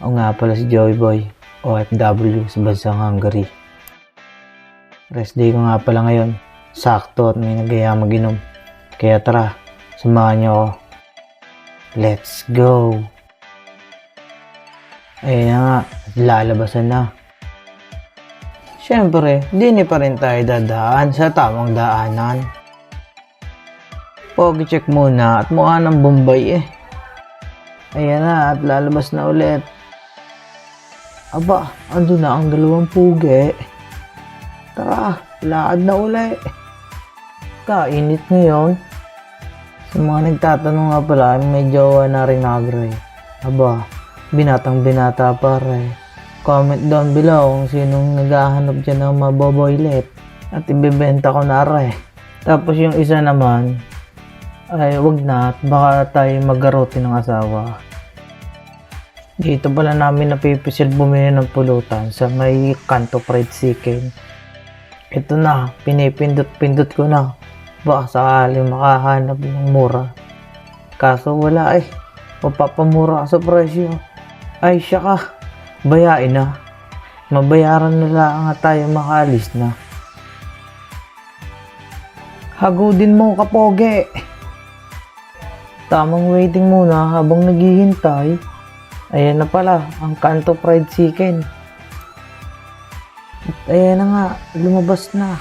Ako nga pala si Joey Boy, OFW sa bansang Hungary. Rest day ko nga pala ngayon. Sakto at may nagaya mag-inom. Kaya tara, samahan niyo ako. Let's go! Ayun na nga, lalabasan na. Siyempre, di pa rin tayo dadaan sa tamang daanan. Pogi check muna at mukha ng Bombay eh. Ayan na at lalabas na ulit. Aba, ando na ang dalawang pugi. Tara, lakad na ulit. Kainit ngayon. Sa mga nagtatanong nga pala, may jowa na rin agray. Aba, binatang binata pare. Comment down below kung sinong naghahanap dyan ng maboboylet at ibebenta ko na rin. Tapos yung isa naman, ay wag na at baka tayo magarote ng asawa. Dito pala namin napipisil bumili ng pulutan sa may Kanto Fried Chicken. Ito na, pinipindot-pindot ko na. Baka sakali makahanap ng mura. Kaso wala eh. Mapapamura sa presyo. Ay siya ka. Bayain na. Mabayaran na lang nga tayo makaalis na. Hagudin mo kapoge. Tamang waiting muna habang naghihintay. Ayan na pala, ang Kanto Fried Chicken. At ayan na nga, lumabas na.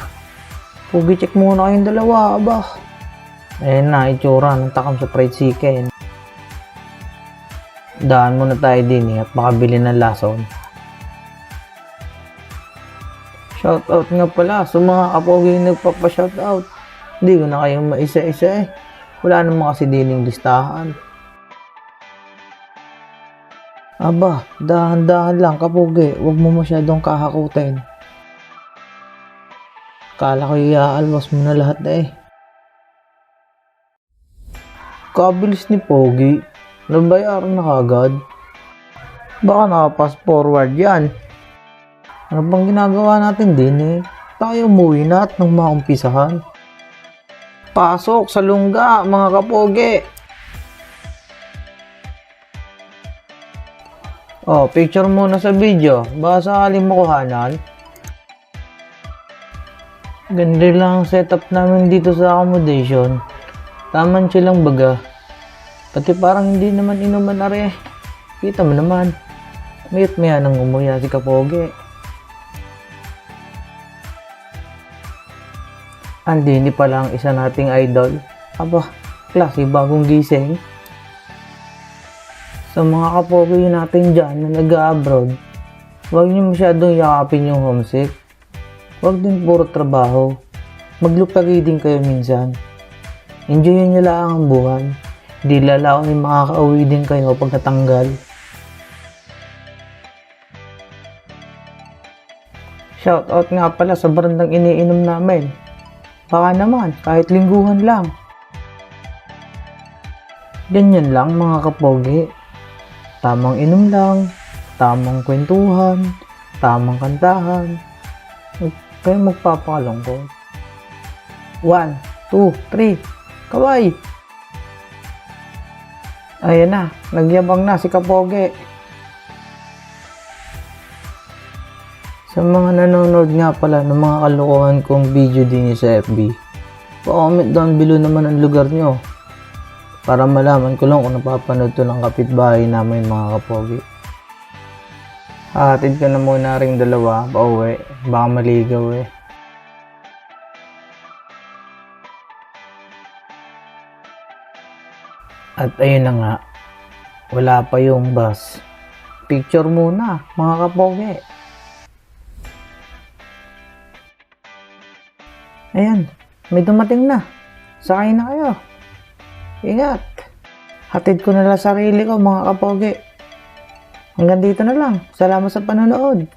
Pugi check muna kayong dalawa, aba. Ayan na, itsura ng takam sa fried chicken. Daan muna tayo din at makabili ng lason. Shoutout nga pala sa mga kapogi yung nagpapa-shoutout. Hindi ko na kayong maisa-isa eh. Wala naman kasi dining listahan. Aba, dahan-dahan lang kapogi. Huwag mo masyadong kahakutin. Kala ko iaalwas mo na lahat na eh. Kabilis ni Pogi. Nabayaran na kagad. Baka naka-fast forward yan. Ano bang ginagawa natin din eh? Tayo umuwi na at nang maumpisahan. Pasok sa lungga mga kapogi. Oh, picture muna sa video. Baka sakaling makuhanan. Ganda lang ang setup namin dito sa accommodation. Taman silang baga. Pati parang hindi naman inuman na rin. Kita mo naman. Mayat maya nang umuya si kapogi. Andi pala ang isa nating idol. Aba, klase bagong gising. Sa mga kapogi natin dyan na nag-abroad, huwag niyo masyadong yakapin yung homesick. Huwag din puro trabaho. Maglupagi din kayo minsan. Enjoyin niyo lang ang buhay. Di lalaon makakauwi din kayo pagkatanggal. Shoutout nga pala sa barandang iniinom namin. Baka naman, kahit lingguhan lang. Ganyan lang mga kapogi. Tamang inom lang, tamang kwentuhan, tamang kantahan. Huwag kayo magpapakalungkot. 1, 2, 3, kaway! Ayan na, nagyabang na si kapogi. Sa mga nanonood nga pala ng mga kalokohan kong video din sa FB, pa-comment down below naman ang lugar nyo para malaman ko lang kung napapanood to ng kapitbahay namin mga kapogi. Hatid ka na muna ring dalawa pauwi, baka maligaw eh. At ayun na nga, wala pa yung bus. Picture muna mga kapogi. Ayan, may dumating na. Sakay na kayo. Ingat. Hatid ko na lang sarili ko mga kapogi. Hanggang dito na lang. Salamat sa panonood.